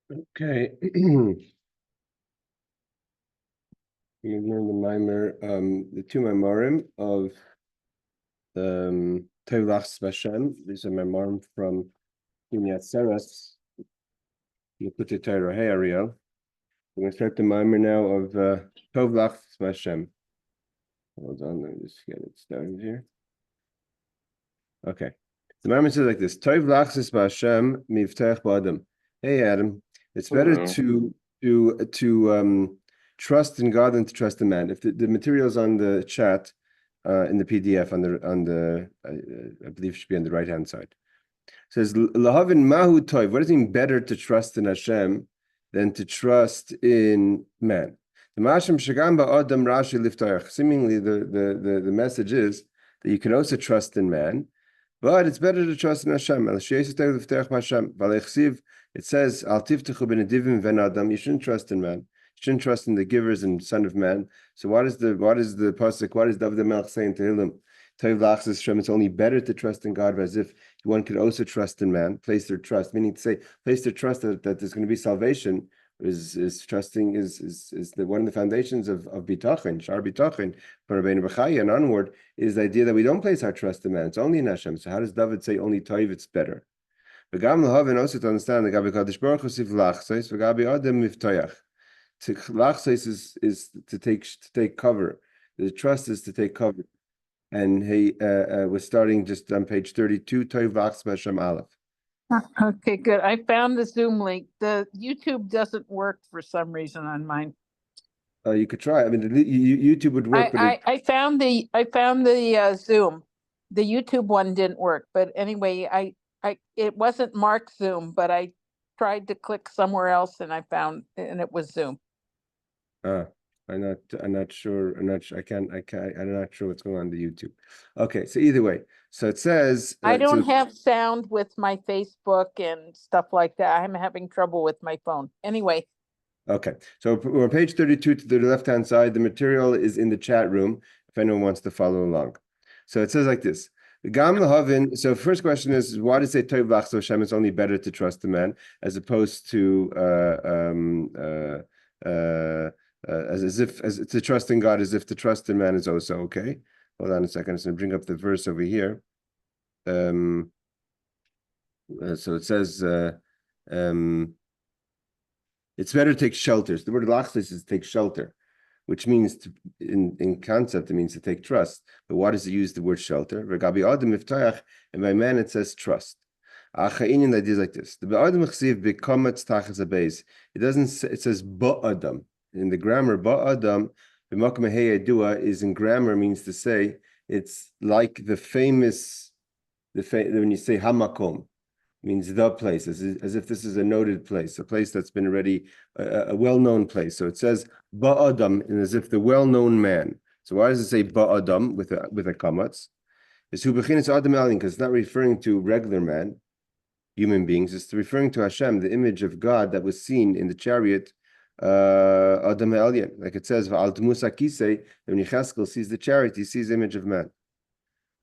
Okay. You learn the Mammar, the two Mammarim of Tehilim Hashem. These are Mammarim from Binyamin, Lekuttai Torah. Hey, Ariel. We're going to start the Mammar now of Tehilim Hashem. Hold on, let me just get it started here. Okay. The Mammar says like this: Tehilim Hashem Miftach B'Adam. Hey, Adam. It's better to trust in God than to trust in man. If the materials on the chat, in the PDF on the I believe it should be on the right hand side. It says lahavin mahu toiv. What does it mean better to trust in Hashem than to trust in man? The masham shagam ba'adam rashi liftayach. Seemingly the message is that you can also trust in man, but it's better to trust in Hashem. It says, Al tivtechu b'nedivim ven adam. You shouldn't trust in man. You shouldn't trust in the givers and son of man. So what is the pasuk? What is David Melch saying to Tehilim? It's only better to trust in God, as if one could also trust in man. Place their trust, meaning to say, place their trust that there's going to be salvation. Is trusting is the one of the foundations of bitachon, shar bitachon, from Rabbeinu Bechaya and onward is the idea that we don't place our trust in man. It's only in Hashem. So how does David say only toiv? It's better. V'gam lahavin also to understand the Gabi Kadosh Baruch Hu siv lachsos v'gabi adam miftayach. To lachsos is to take cover. The trust is to take cover. And he was starting just on page 32. Toiv lachs b'Hashem aleph. Okay, good. I found the Zoom link. The YouTube doesn't work for some reason on mine. You could try. I mean, YouTube would work. I found the Zoom. The YouTube one didn't work. But anyway, it wasn't marked Zoom, but I tried to click somewhere else and and it was Zoom. I'm not sure. I'm not sure what's going on the YouTube. Okay, so either way, so it says I don't have sound with my Facebook and stuff like that. I'm having trouble with my phone. Anyway. Okay, so we're on page 32 to the left-hand side. The material is in the chat room if anyone wants to follow along. So it says like this. So first question is, why does it say Toiv Lachs Hashem? It's only better to trust the man as opposed to as if to trust in God as if to trust in man is also okay. Hold on a second. I'm just going to bring up the verse over here. So it says it's better to take shelters. The word lachlis is take shelter, which means in concept it means to take trust. But why does it use the word shelter? And by man it says trust. The idea is like this. It doesn't say, it says ba'adam. In the grammar, ba'adam, is in grammar means to say it's like the famous, when you say hamakom, means the place, as if this is a noted place, a place that's been already a well-known place. So it says ba'adam, and as if the well-known man. So why does it say ba'adam with a kamatz? It's hu b'chinas adam elin, because it's not referring to regular man, human beings. It's referring to Hashem, the image of God that was seen in the chariot. Adam Elyon, like it says, when Yecheskel sees the chariot, he sees the image of man.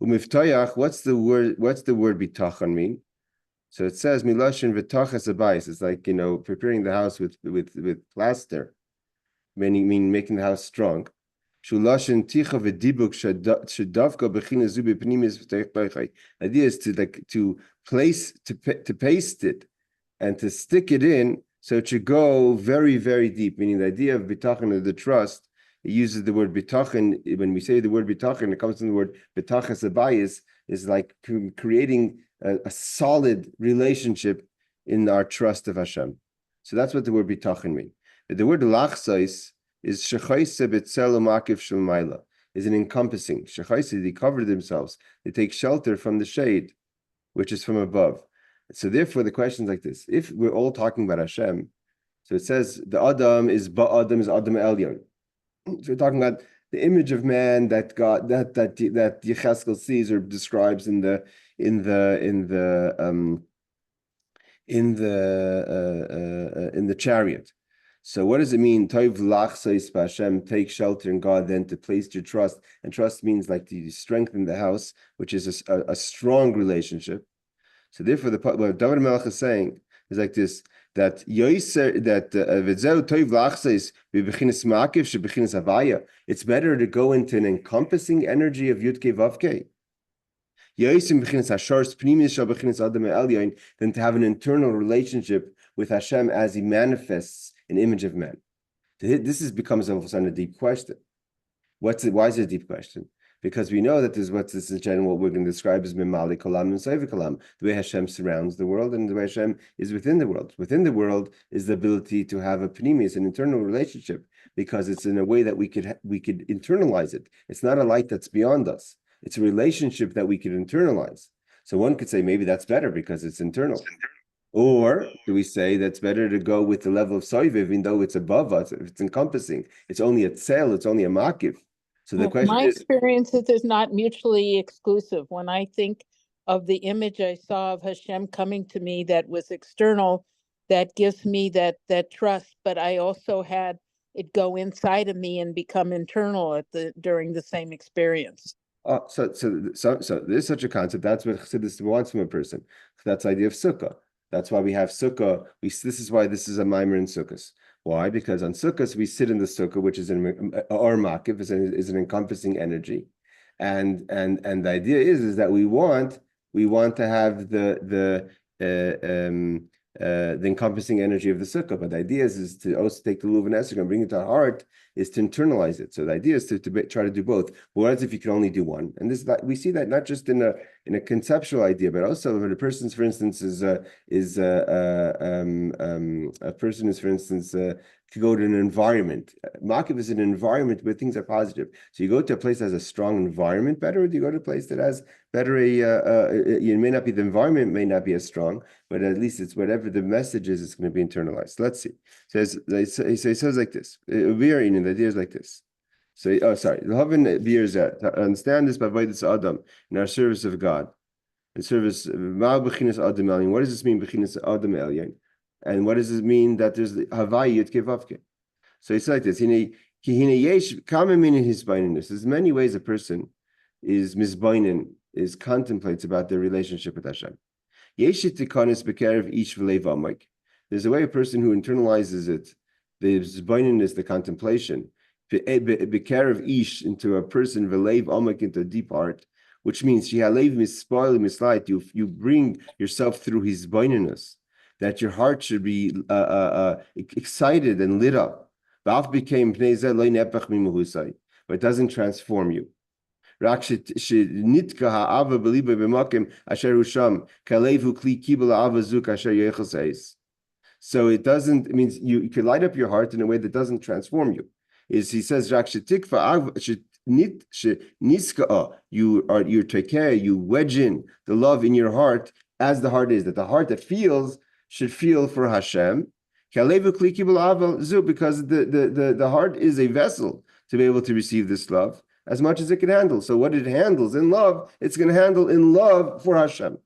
Umiftayach, what's the word bitachon mean? So it says miloshin v'tachas abayis. It's like preparing the house with plaster, meaning making the house strong. Shuloshin ticha v'dibuk shadavka b'china zubi pnimis v'tayich. The idea is to paste it and to stick it in. So it should go very, very deep, meaning the idea of bitachon, of the trust, it uses the word bitachon. When we say the word bitachon, it comes from the word bitachas abayis, is like creating a solid relationship in our trust of Hashem. So that's what the word bitachon means. The word lachsais is shechaisa b'tzel u'makiv shel is an encompassing. Shechaisa, they cover themselves. They take shelter from the shade, which is from above. So therefore, the question is like this: if we're all talking about Hashem, so it says the Adam is Adam Elyon. So we're talking about the image of man that God that Yecheskel sees or describes in the chariot. So what does it mean? Toiv lachsos b'Hashem, take shelter in God, then to place your trust. And trust means like to strengthen the house, which is a strong relationship. So therefore, what David Melch is saying is like this: that yoiser that v'zeu toiv lachseis b'bechinas ma'akiv shebechinas havaya. It's better to go into an encompassing energy of Yud Kei Vav Kei. Yoisim bechinas hashars pnimis shel bechinas adam elyon, than to have an internal relationship with Hashem as He manifests an image of man. This becomes all of a sudden a deep question. Why is it a deep question? Because we know that this in general what we're going to describe as Mimali Kolam and Seiva Kolam, the way Hashem surrounds the world and the way Hashem is within the world. Within the world is the ability to have a pnimis, an internal relationship, because it's in a way that we could internalize it. It's not a light that's beyond us. It's a relationship that we could internalize. So one could say maybe that's better because it's internal. Or do we say that's better to go with the level of Soiv, even though it's above us, if it's encompassing, it's only a tzel, it's only a makiv. So the question my is, experience is not mutually exclusive. When I think of the image I saw of Hashem coming to me that was external, that gives me that trust, but I also had it go inside of me and become internal during the same experience. so there's such a concept. That's what Chassidus wants from a person. That's the idea of sukkah. That's why we have sukkah. This is why this is a Mammar in Sukkot. Why? Because on Sukkot we sit in the sukkah, which is an or makiv, is an encompassing energy, and the idea is that we want to have the encompassing energy of the sukkah. But the idea is to also take the luv and esrog and bring it to our heart, is to internalize it. So the idea is to try to do both. Whereas if you can only do one, and we see that not just in a conceptual idea, but also when a person's, for instance, a person is, for instance, to go to an environment. Makiv is an environment where things are positive. So you go to a place that has a strong environment better, or do you go to a place that has better it may not be, the environment may not be as strong, but at least it's whatever the message is, it's going to be internalized. Let's see. He says like this. The idea is like this. So, to understand this by Avodas Adam in our service of God, in service what does this mean, bechinas Adam Elyon? And what does it mean that there's the Havai Yud Kei Vav Kei? So it's like this. There's many ways a person is misbainin, is contemplates about their relationship with Hashem. There's a way a person who internalizes it. The zbainin is the contemplation. B'kerev ish, into a person, v'leiv amak, into a deep heart, which means you bring yourself through his zbaininus, that your heart should be excited and lit up. But it doesn't transform you. So it doesn't, it means you can light up your heart in a way that doesn't transform you. He says, you wedge in the love in your heart as the heart is, that the heart that feels should feel for Hashem, because the heart is a vessel to be able to receive this love as much as it can handle. So what it handles in love, it's going to handle in love for Hashem.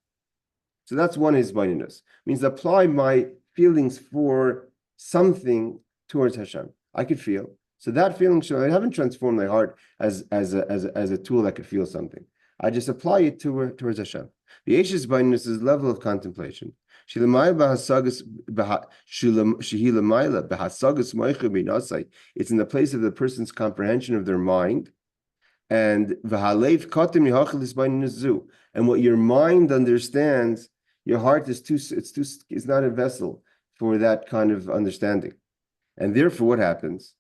So that's one hisbaininus. Means apply my feelings for something towards Hashem. I could feel. So that feeling, I haven't transformed my heart as a tool that could feel something. I just apply it towards Hashem. The Yesh's baininus is level of contemplation. It's in the place of the person's comprehension of their mind. And what your mind understands, your heart is not a vessel for that kind of understanding. And therefore what happens?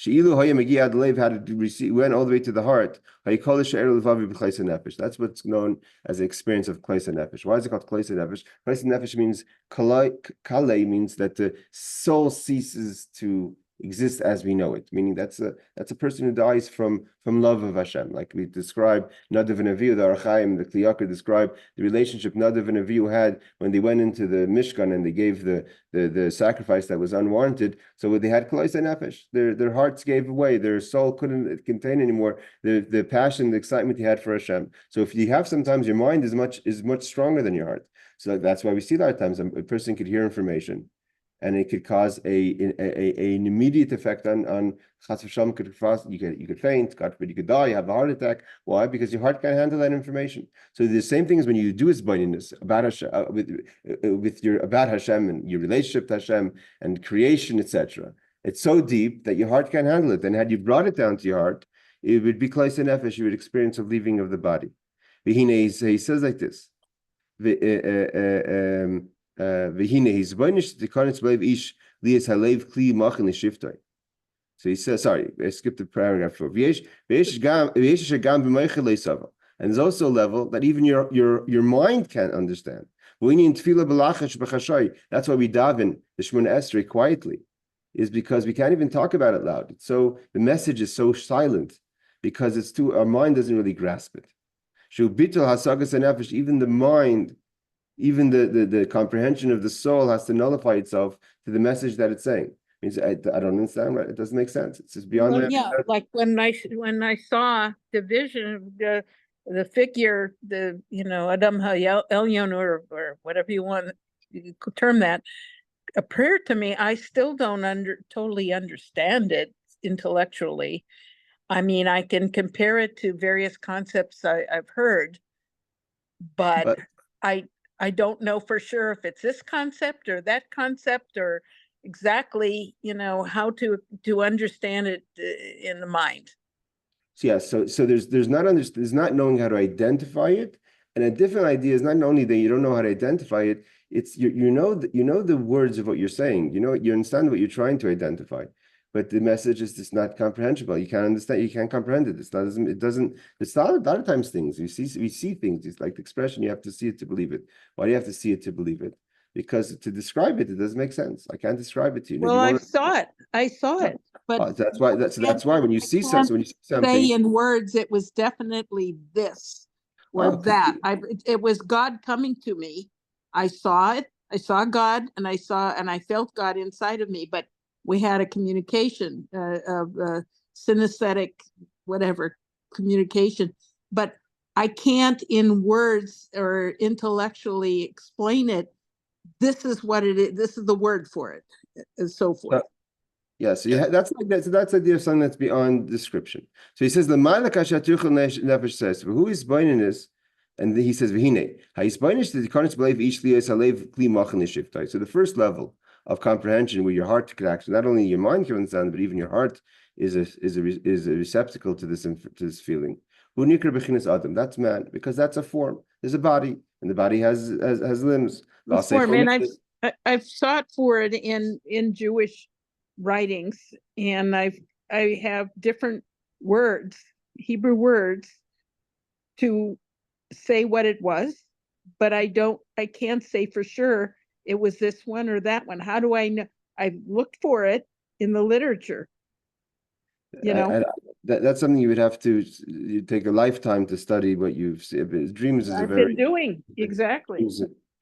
Went all the way to the heart. That's what's known as the experience of Kleisa Nefesh. Why is it called Kleisa Nefesh? Kleisa Nefesh means Kale means that the soul ceases to exist as we know it, meaning that's a person who dies from love of Hashem. Like we describe Nadav and Avihu, the Archaim, the Kliyakar describe the relationship Nadav and Avihu had when they went into the Mishkan and they gave the sacrifice that was unwarranted. So when they had Kleisa Nefesh, their hearts gave away, their soul couldn't contain anymore the passion, the excitement they had for Hashem. So if you have, sometimes your mind is much stronger than your heart. So that's why we see a lot of times a person could hear information and it could cause an immediate effect on Chas v'Shalom. You could faint, God forbid, you could die, you have a heart attack. Why? Because your heart can't handle that information. So the same thing is when you do Isbaininus about Hashem, with your about Hashem and your relationship to Hashem and creation, etc. It's so deep that your heart can't handle it. And had you brought it down to your heart, it would be klais nefesh. You would experience a leaving of the body. He says like this. So he says, sorry, I skipped the paragraph 4. And there's also a level that even your mind can't understand. That's why we daven the Shemona Esrei quietly, is because we can't even talk about it loud. So the message is so silent because our mind doesn't really grasp it. Even the mind, even the comprehension of the soul has to nullify itself to the message that it's saying. It means I don't understand, right? It doesn't make sense. It's just beyond that. Yeah, like when I saw the vision of the figure, Adam Elyon or whatever you want to term that, appeared to me. I still don't totally understand it intellectually. I mean, I can compare it to various concepts I've heard, but I don't know for sure if it's this concept or that concept or exactly, how to understand it in the mind. So there's not knowing how to identify it, and a different idea is not only that you don't know how to identify it. It's you know the words of what you're saying. You understand what you're trying to identify, but the message is just not comprehensible. You can't understand. You can't comprehend it. It's not. It doesn't. It's a lot of times things we see things. It's like the expression. You have to see it to believe it. Why do you have to see it to believe it? Because to describe it doesn't make sense. I can't describe it to you. Well, I saw it. But that's why when you see something, say in words, it was definitely this or that. It was God coming to me. I saw it. I saw God, and I felt God inside of me. But we had a communication of synesthetic, whatever communication. But I can't, in words or intellectually, explain it. This is what it is. This is the word for it, and so forth. So that's the idea of something that's beyond description. So he says the Malak Nefesh says, who is binding this? And he says, V'hine, so the first level of comprehension where your heart can actually, not only your mind can understand, but even your heart is a receptacle to this feeling. That's man, because that's a form. There's a body, and the body has limbs. Form, and I've sought for it in Jewish writings, and I have different words, Hebrew words, to say what it was, but I can't say for sure it was this one or that one. How do I know? I've looked for it in the literature. That's something you would have to take a lifetime to study what you've seen. Dreams is I've been doing exactly.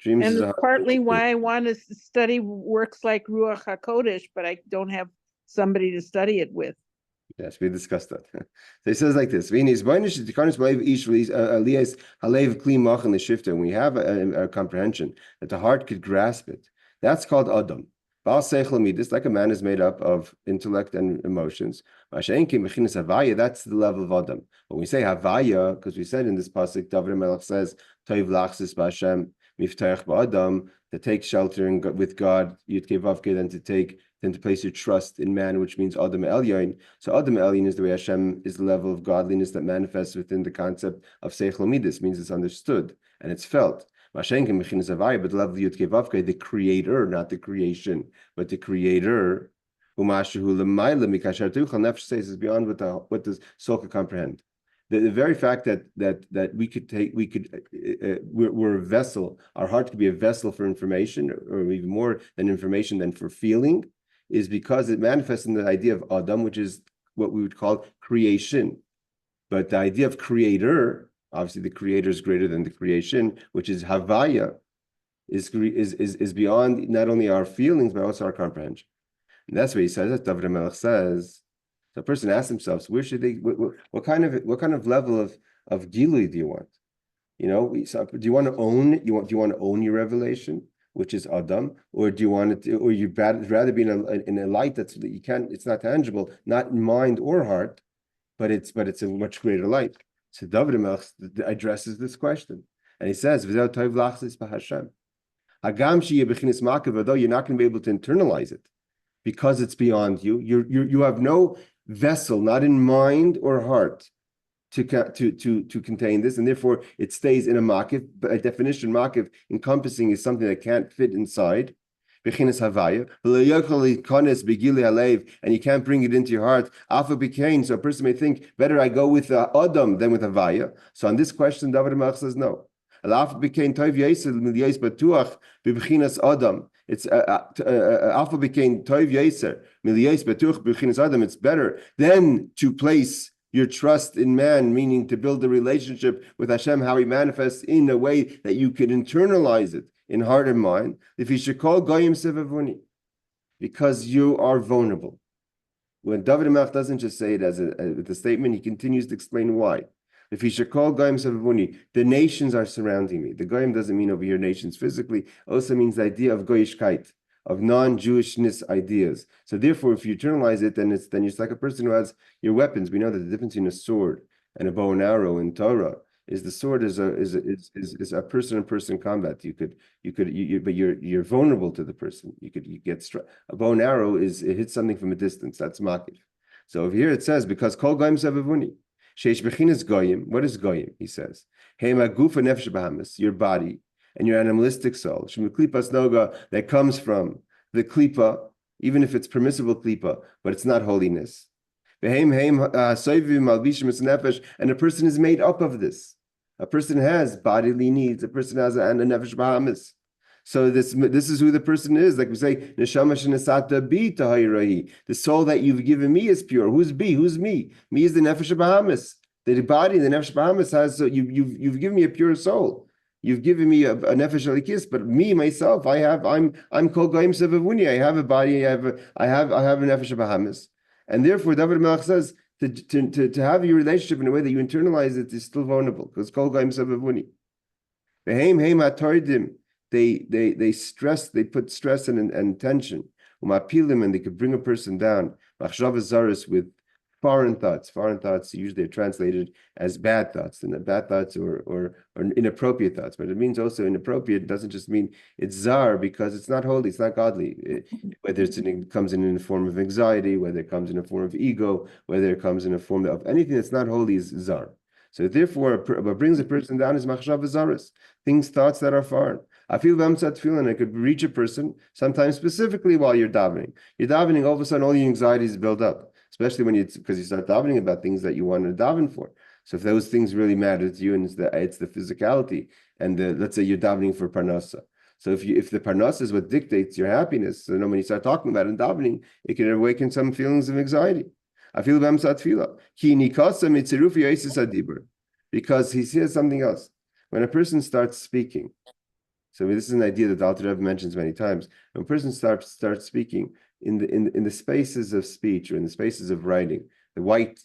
Dreams and is it's partly why I want to study works like Ruach HaKodesh, but I don't have somebody to study it with. Yes, we discussed that. So he says like this: when we have a comprehension that the heart could grasp it, that's called Adam. Like a man is made up of intellect and emotions. That's the level of Adam. When we say Havaya, because we said in this pasuk, David Melech says, Toiv lachsis b'Hashem miftach ba'Adam, to take shelter with God, Yudkei Vavkei, then to place your trust in man, which means Adam Elyon. So Adam Elyon is the way Hashem is the level of godliness that manifests within the concept of Seichel Midas, means it's understood and it's felt. But the level of Yudkei Vavkei, the creator, not the creation, but the creator, Nefesh says is beyond what the soul could comprehend. The very fact that we're a vessel, our heart could be a vessel for information, or even more than information than for feeling, is because it manifests in the idea of Adam, which is what we would call creation. But the idea of creator, obviously the creator is greater than the creation, which is Havaya, is beyond not only our feelings, but also our comprehension. And that's what he says, that David Melech says. The person asks themselves, where should they? What kind of level of gilui do you want? Do you want to own? Do you want to own your revelation? which is Adam, or do you want it, or you'd rather be in a light that you can't, it's not tangible, not in mind or heart, but it's a much greater light. So David HaMelech addresses this question, and he says, "V'zeh tov lachzis b'Hashem." Hagam she'yeh b'chinas makav, although you're not going to be able to internalize it because it's beyond you. You have no vessel, not in mind or heart, to contain this, and therefore it stays in a makiv. By definition, makiv encompassing is something that can't fit inside. Bechinas havaya, and you can't bring it into your heart. Alpha became, so a person may think, better I go with Adam than with havaya. So on this question, David HaMelech says no. Alpha became toiv yesel milyes batuach bechinas Adam. It's alpha became toiv yeser milyes batuach bechinas Adam. It's better than to place your trust in man, meaning to build a relationship with Hashem, how He manifests in a way that you could internalize it in heart and mind. If you should call goyim sevavuni, because you are vulnerable. When David HaMelech doesn't just say it as a statement, he continues to explain why. If he should call goyim sevavuni, the nations are surrounding me. The goyim doesn't mean over here nations physically, also means the idea of goyishkeit, of non-Jewishness ideas. So therefore, if you internalize it, then it's like a person who has your weapons. We know that the difference between a sword and a bow and arrow in Torah is the sword is a person-to-person combat. But you're vulnerable to the person. You get struck. A bow and arrow it hits something from a distance. That's makif. So over here it says, because kol goyim sevavuni, sheish bechinas goyim. What is goyim? He says, hey ma gufa nefesh bahamis, your body and your animalistic soul, shemiklipas noga, that comes from the klipa, even if it's permissible klipa, but it's not holiness. And a person is made up of this. A person has bodily needs. A person has a nefesh bahamis. So this is who the person is. Like we say, neshama shenesata bi tahirahi. The soul that you've given me is pure. Who's bi? Who's me? Me is the nefesh bahamis. The body, the nefesh bahamis has. So you've given me a pure soul. You've given me a nefesh alikis, but me myself, I'm kol goyim sevavuni. I have a body. I have a nefesh bahamis, and therefore David HaMelech says to have your relationship in a way that you internalize it is still vulnerable because kol goyim sevavuni. They stress, they put stress and tension. And they could bring a person down. With foreign thoughts. Foreign thoughts usually are translated as bad thoughts, and bad thoughts or inappropriate thoughts. But it means also inappropriate. It doesn't just mean it's zar because it's not holy, it's not godly. Whether it comes in the form of anxiety, whether it comes in a form of ego, whether it comes in a form of anything that's not holy is zar. So therefore, what brings a person down is machshav zaras, thoughts that are foreign. I feel and I could reach a person sometimes specifically while you're davening. You're davening, all of a sudden all your anxieties build up. Especially because you start davening about things that you want to daven for. So if those things really matter to you, and it's the physicality, and let's say you're davening for parnasa. So if the parnasa is what dictates your happiness, so when you start talking about it in davening, it can awaken some feelings of anxiety. I feel because he says something else. When a person starts speaking, so this is an idea that the Alter Rebbe mentions many times. When a person starts speaking, in the spaces of speech or in the spaces of writing, the white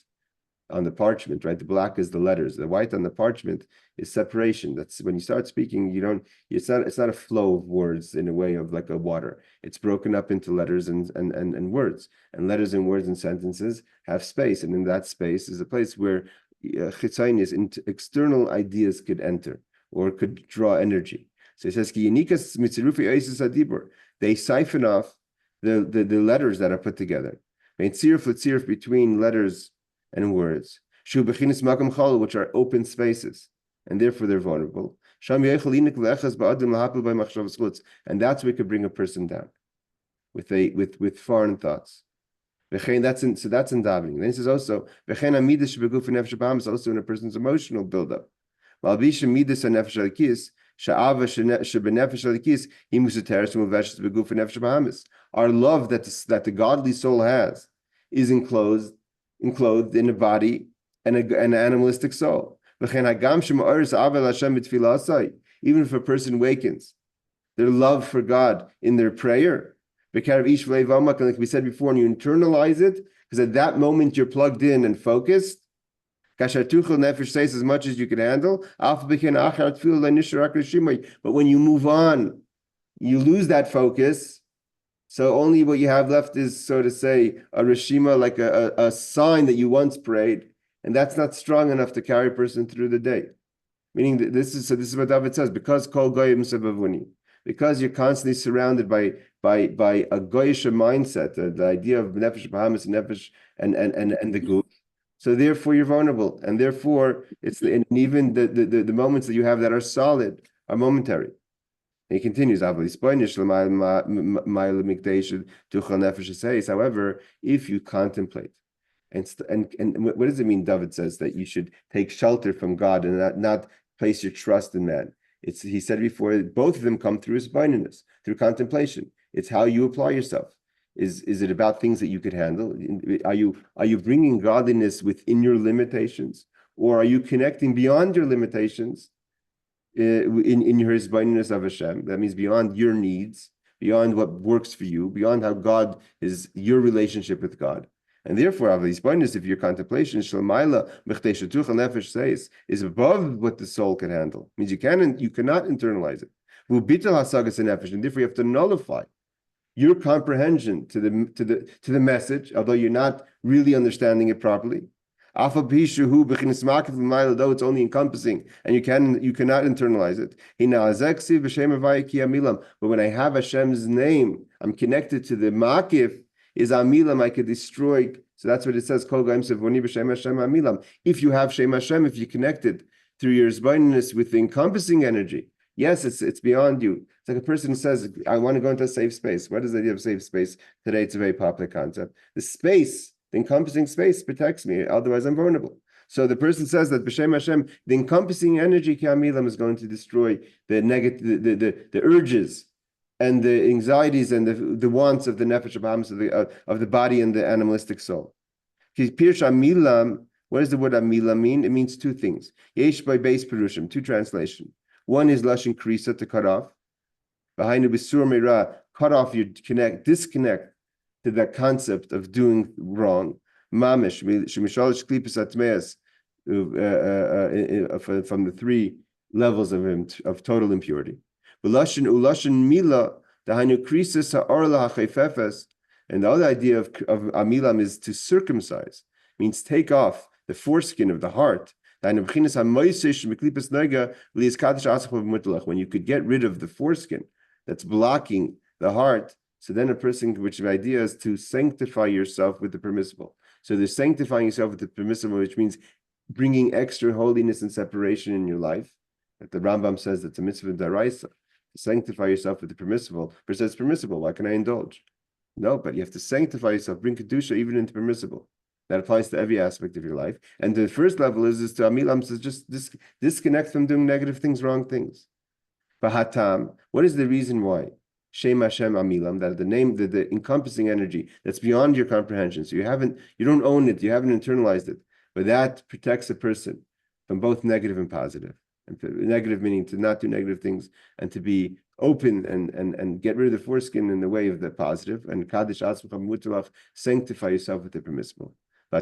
on the parchment, right? The black is the letters. The white on the parchment is separation. That's when you start speaking, it's not a flow of words in a way of like a water. It's broken up into letters and words. And letters and words and sentences have space. And in that space is a place where external ideas could enter or could draw energy. So it says, they siphon off the letters that are put together. Between letters and words, which are open spaces, and therefore they're vulnerable. And that's where it could bring a person down with foreign thoughts. That's in davening. Then it says also, also in a person's emotional buildup. Our love that the godly soul has is enclosed in a body and an animalistic soul. Even if a person wakens their love for God in their prayer, like we said before, and you internalize it, because at that moment you're plugged in and focused. Says as much as you can handle. But when you move on, you lose that focus. So only what you have left is, so to say, a reshima, like a sign that you once prayed, and that's not strong enough to carry a person through the day. Meaning that this is what David says, because kol goyim sebavuni, because you're constantly surrounded by a goyish mindset, the idea of nefesh bahamas and nefesh and the guf. So therefore you're vulnerable, and therefore and even the moments that you have that are solid are momentary. And he continues, however, if you contemplate, and what does it mean? David says that you should take shelter from God and not place your trust in man. He said before, both of them come through hisbaininus, through contemplation. It's how you apply yourself. Is it about things that you could handle? Are you bringing godliness within your limitations, or are you connecting beyond your limitations in your hisbaininus of Hashem? That means beyond your needs, beyond what works for you, beyond how God is your relationship with God. And therefore, if your contemplation is above what the soul can handle, means you cannot internalize it. And therefore, you have to nullify your comprehension to the message, although you're not really understanding it properly. Though it's only encompassing, and you cannot internalize it. But when I have Hashem's name, I'm connected to the makif. Is amilam I could destroy. So that's what it says. If you have Shem Hashem, if you connected through your zbaininus with the encompassing energy, yes, it's beyond you. It's like a person who says, I want to go into a safe space. What is the idea of safe space? Today it's a very popular concept. The space, the encompassing space protects me, otherwise I'm vulnerable. So the person says that b'Shem Hashem, the encompassing energy kamilam is going to destroy the negative, the urges and the anxieties and the wants of the nefesh of the body and the animalistic soul. What does the word amilam mean? It means two things. Yesh by base perushim, two translation. One is lashon krisa, to cut off. Behind bisur meira, cut off, you disconnect to that concept of doing wrong. Mamish shemishalish klipus atmeas, from the three levels of total impurity. Ulashin mila, the hanu krisis ha'orla ha'chefefes, and the other idea of amilam is to circumcise, means take off the foreskin of the heart. When you could get rid of the foreskin that's blocking the heart, so then a person, which the idea is to sanctify yourself with the permissible. So they're sanctifying yourself with the permissible, which means bringing extra holiness and separation in your life. That the Rambam says that's a mitzvah daraisa. Sanctify yourself with the permissible. But it's permissible. Why can I indulge? No, but you have to sanctify yourself, bring kedusha even into permissible. That applies to every aspect of your life. And the first level is to amilam, says just disconnect from doing negative things, wrong things. Bahatam, what is the reason why? Shem Hashem amilam, that the name, the encompassing energy that's beyond your comprehension. So you don't own it, you haven't internalized it, but that protects a person from both negative and positive. And negative meaning to not do negative things, and to be open and get rid of the foreskin in the way of the positive. And Kaddish Atzmacham Mutalach, sanctify yourself with the permissible. By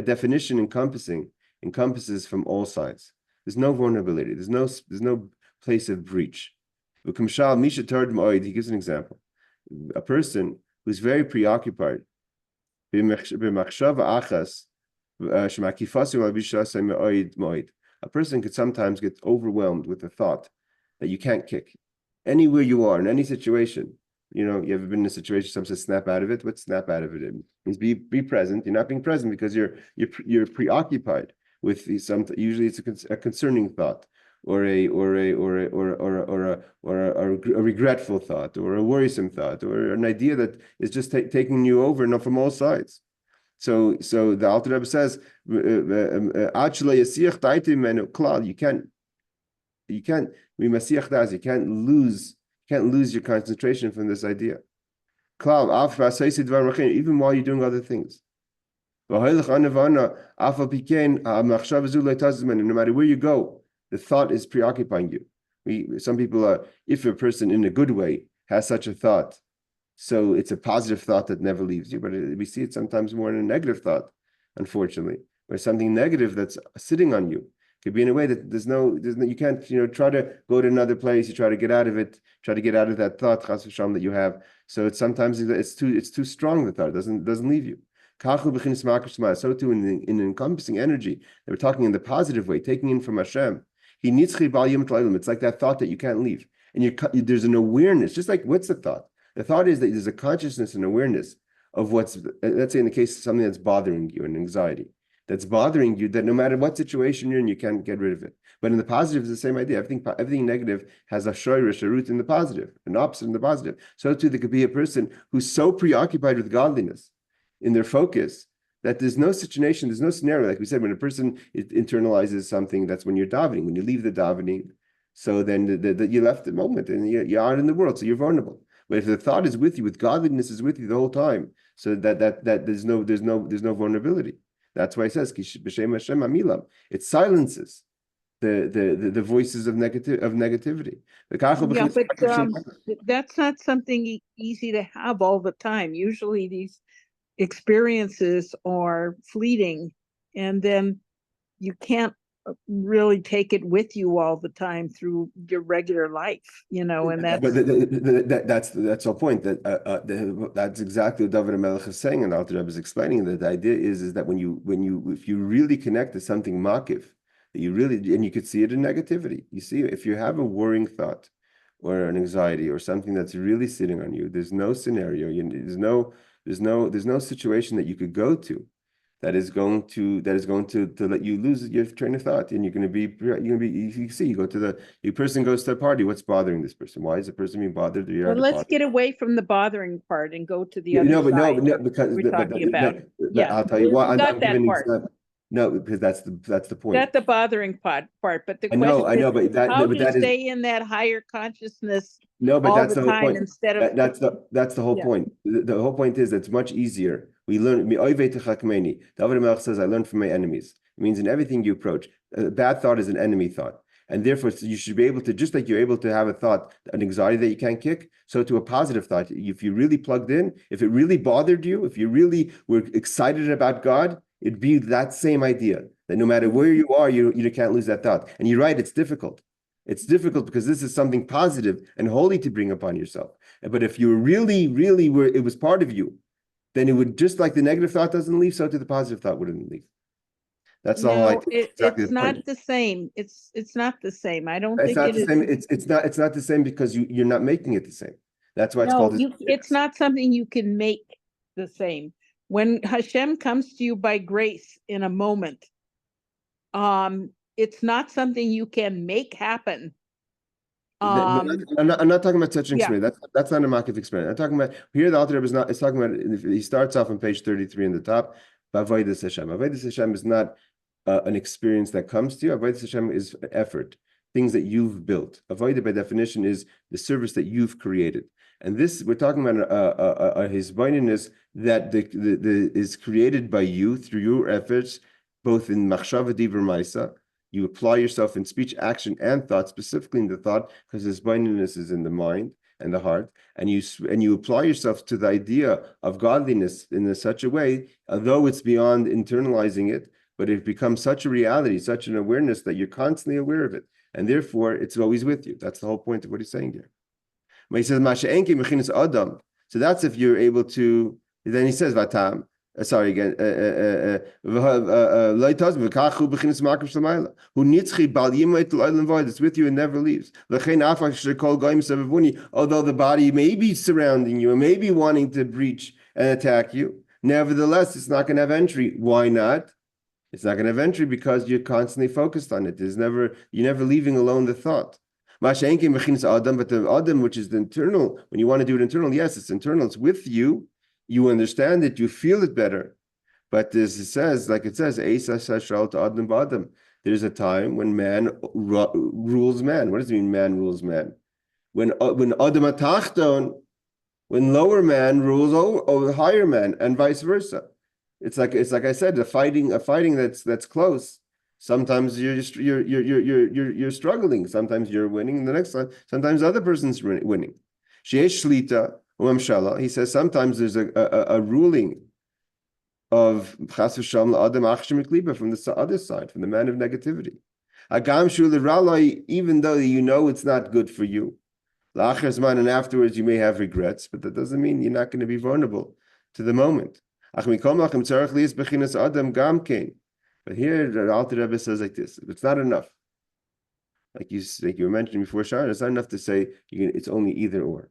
definition, encompasses from all sides. There's no vulnerability. There's no place of breach. He gives an example. A person who's very preoccupied, a person could sometimes get overwhelmed with the thought that you can't kick. Anywhere you are, in any situation, you ever been in a situation, someone says, snap out of it? What snap out of it? It means be present. You're not being present because you're preoccupied with usually it's a concerning thought, or a regretful thought, or a worrisome thought, or an idea that is just taking you over, not from all sides. So the Alter Rebbe says, you can't lose your concentration from this idea. Even while you're doing other things. No matter where you go, the thought is preoccupying you. Some people are, if a person in a good way has such a thought, so it's a positive thought that never leaves you, but we see it sometimes more in a negative thought, unfortunately, where something negative that's sitting on you, Could be in a way that there's no, you can't, try to go to another place. You try to get out of it, try to get out of that thought, chas v'shalom, that you have. So it's sometimes it's too strong. The thought doesn't leave you. So too in encompassing energy, they were talking in the positive way, taking in from Hashem. It's like that thought that you can't leave, and there's an awareness. Just like, what's the thought? The thought is that there's a consciousness and awareness of what's, let's say in the case of something that's bothering you, an anxiety that's bothering you, that no matter what situation you're in, you can't get rid of it. But in the positive, it's the same idea. Everything negative has a shoirish, a root in the positive, an opposite in the positive. So too, there could be a person who's so preoccupied with godliness in their focus that there's no situation, there's no scenario. Like we said, when a person internalizes something, that's when you're davening. When you leave the davening, so then you left the moment and you're out in the world, so you're vulnerable. But if the thought is with you, with godliness is with you the whole time, so that there's no vulnerability. That's why it says b'shem Hashem amilam. It silences the voices of negativity. Yeah, but that's not something easy to have all the time. Usually these experiences are fleeting, and then you can't really take it with you all the time through your regular life, and that's the whole point. That's exactly what David HaMelech is saying, and Alter Rebbe is explaining that the idea is that if you really connect to something makiv, that you really, and you could see it in negativity. You see, if you have a worrying thought or an anxiety or something that's really sitting on you, there's no scenario, there's no situation that you could go to that is going to let you lose your train of thought, and you person goes to a party. What's bothering this person? Why is the person being bothered? Well, let's get away from the bothering part and go to the other side. No, because we're talking about. Yeah, I'll tell you what. I'm giving part. No, because that's the point. That's the bothering part. But the question is, how do you stay in that higher consciousness? No, but that's the whole point. Instead of that's the whole point. The whole point is that it's much easier. We learn. David HaMelech says, "I learned from my enemies." It means in everything you approach, a bad thought is an enemy thought, and therefore you should be able to, just like you're able to have a thought, an anxiety that you can't kick, so to a positive thought. If you really plugged in, if it really bothered you, if you really were excited about God, it'd be that same idea that no matter where you are, you can't lose that thought. And you're right, it's difficult. It's difficult because this is something positive and holy to bring upon yourself. But if you really were, it was part of you, then it would, just like the negative thought doesn't leave, so to the positive thought wouldn't leave. That's all I think. It's not the same. It's not the same. I don't think it is. It's not the same because you're not making it the same. That's why it's called. It's not something you can make the same. When Hashem comes to you by grace in a moment, it's not something you can make happen. I'm not talking about touching experience. That's not a makiv experience. I'm talking about here. The Alter Rebbe is talking about. He starts off on page 33 in the top. Avodas Hashem. Avodas Hashem is not an experience that comes to you. Avodas Hashem is effort, things that you've built. Avodah by definition is the service that you've created. And this, we're talking about his bindiness that is created by you through your efforts, both in machshava divrei ma'isa. You apply yourself in speech, action, and thought, specifically in the thought, because his bindiness is in the mind and the heart, and you apply yourself to the idea of godliness in such a way, although it's beyond internalizing it, but it becomes such a reality, such an awareness that you're constantly aware of it, and therefore it's always with you. That's the whole point of what he's saying here. But he says, Adam. So that's if you're able to. Then he says, Vatam. Sorry again. It's with you and never leaves. Although the body may be surrounding you and may be wanting to breach and attack you, nevertheless, it's not going to have entry. Why not? It's not going to have entry because you're constantly focused on it. You're never leaving alone the thought. But the Adam, which is the internal, when you want to do it internal, yes, it's internal, it's with you. You understand it, you feel it better. But as it says, there's a time when man rules man. What does it mean, man rules man? When Adam atachton, when lower man rules over higher man, and vice versa. It's like I said, a fighting that's close. Sometimes you're struggling. Sometimes you're winning. And the next time, sometimes the other person's winning. Sheyesh shlita. He says sometimes there's a ruling of chas v'shalom la'adam achshim kliba from the other side, from the man of negativity. Even though you know it's not good for you. And afterwards you may have regrets, but that doesn't mean you're not going to be vulnerable to the moment. But here the Alter Rebbe says like this: it's not enough. Like you were mentioning before, Sharon, it's not enough to say it's only either or.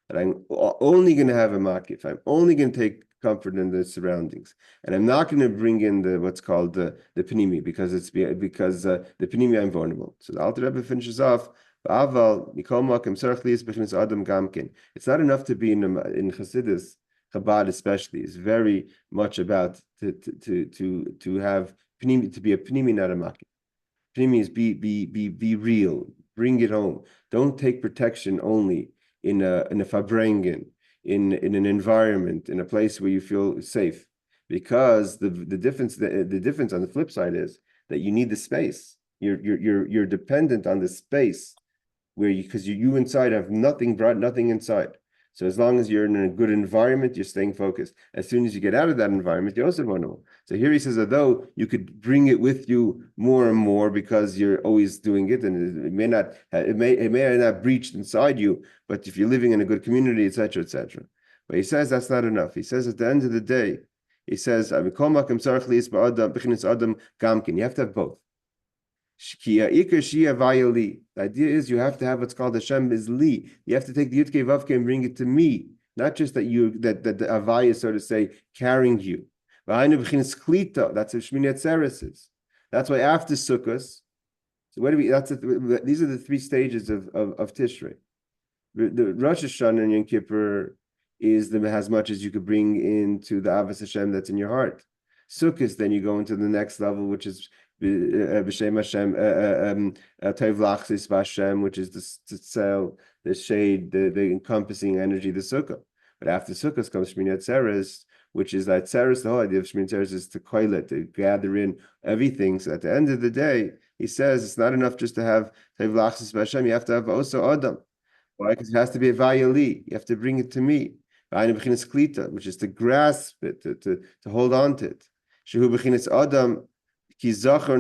That I'm only going to have a makif. I'm only going to take comfort in the surroundings, and I'm not going to bring in the what's called the panimi because the panimi I'm vulnerable. So the Alter Rebbe finishes off. It's not enough to be in Chassidus, Chabad especially. It's very much about to have panimi, to be a panimi, not a makif. Panimi is be real. Bring it home. Don't take protection only in a farbrengen, in an environment, in a place where you feel safe. Because the difference on the flip side is that you need the space. You're dependent on the space where because you inside have nothing, brought nothing inside. So as long as you're in a good environment, you're staying focused. As soon as you get out of that environment, you're also vulnerable. So here he says, although you could bring it with you more and more because you're always doing it, and it may not breach inside you, but if you're living in a good community, etc., etc. But he says that's not enough. He says at the end of the day, he says, you have to have both. The idea is you have to have what's called Hashem is li. You have to take the Yudke Vavke and bring it to me, not just that the Avaya, so to say, carrying you. That's what Shmini Atzeres is. That's why after Sukkos, so these are the three stages of Tishrei. The Rosh Hashanah and Yom Kippur is as much as you could bring into the Avodas Hashem that's in your heart. Sukkos, then you go into the next level, which is B'Shem Hashem, Tov Lachsis B'Hashem, which is the cell, the shade, the encompassing energy, the sukkah. But after sukkahs comes Shmini Atzeres, which is that Atzeres. The whole idea of Shmini Atzeres is to koilet, to gather in everything. So at the end of the day, he says it's not enough just to have Tov Lachsis B'Hashem. You have to have also Adam. Why? Because it has to be a vayali. You have to bring it to me. Which is to grasp it, to hold on to it. Shehu b'chinas Adam. Adam,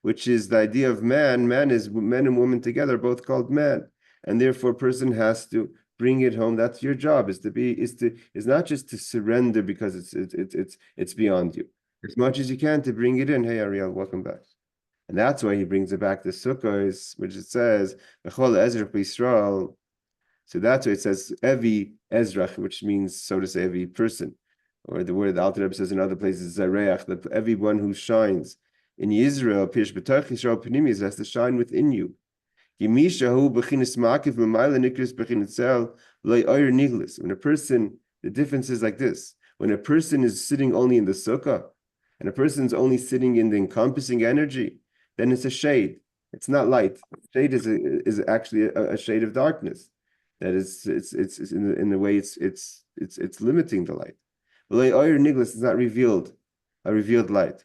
which is the idea of man. Man is men and women together, both called man, and therefore a person has to bring it home. That's your job. Is not just to surrender because it's beyond you. As much as you can to bring it in. Hey Ariel, welcome back. And that's why he brings it back to Sukkos, which it says B'chol Ezrach B'Yisrael. So that's why it says Evi Ezrach, which means, so to say, every person. Or the word the Alter Rebbe says in other places, Zareach, that everyone who shines in Israel, Pish B'Tarch Yisrael Pnimis, has to shine within you. When a person, the difference is like this: when a person is sitting only in the sukkah, and a person's only sitting in the encompassing energy, then it's a shade. It's not light. Shade is actually a shade of darkness. That is, it's in the way it's limiting the light. Is not revealed, a revealed light.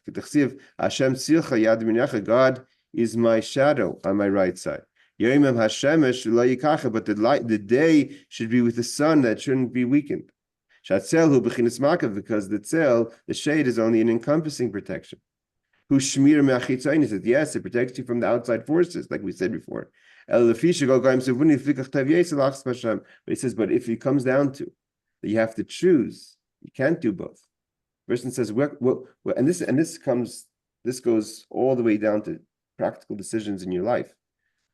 God is my shadow on my right side. But the day should be with the sun that shouldn't be weakened. Because the shade is only an encompassing protection. Yes, it protects you from the outside forces, like we said before. But he says, but if it comes down to that you have to choose, you can't do both. The person says, this goes all the way down to practical decisions in your life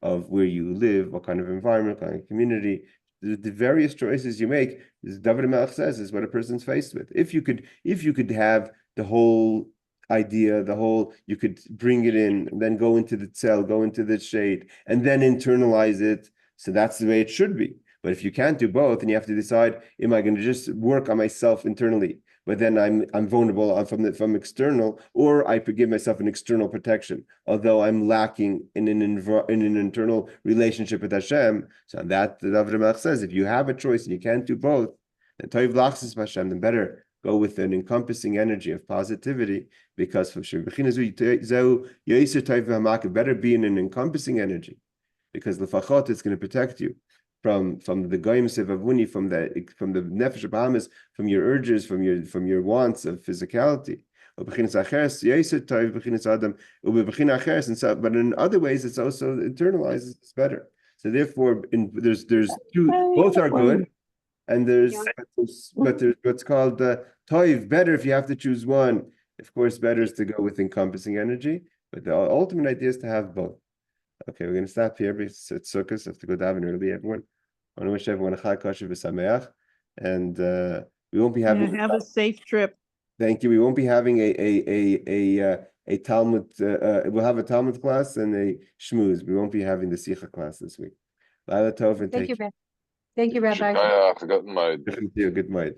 of where you live, what kind of environment, what kind of community, the various choices you make. As David Melech says, is what a person's faced with. If you could have the whole idea, you could bring it in, and then go into the cell, go into the shade, and then internalize it. So that's the way it should be. But if you can't do both, and you have to decide, am I going to just work on myself internally, but then I'm vulnerable from external, or I give myself an external protection, although I'm lacking in an internal relationship with Hashem. So that the David Melech says, if you have a choice and you can't do both, then Toiv Lachsis Hashem, then better go with an encompassing energy of positivity, because better be in an encompassing energy, because lefachot it's going to protect you from the goyim sevavuni, from the nefesh abahamis, from your urges, from your wants of physicality. Ubechinas acheres yeser toiv bechinas adam ubebechina acheres, and so, but in other ways it's also internalized. It's better. So therefore, there's two. Both are good, and there's what's called toiv, better if you have to choose one. Of course, better is to go with encompassing energy, but the ultimate idea is to have both. Okay, we're going to stop here because it's Sukkot. I have to go daven early, everyone. I want to wish everyone a Chag Kosher v'Sameach, and we won't be having. Have a safe trip. Thank you. We won't be having a Talmud. We'll have a Talmud class and a shmooze. We won't be having the Sicha class this week. Laila Tov and Thank you, Rabbi. Good night.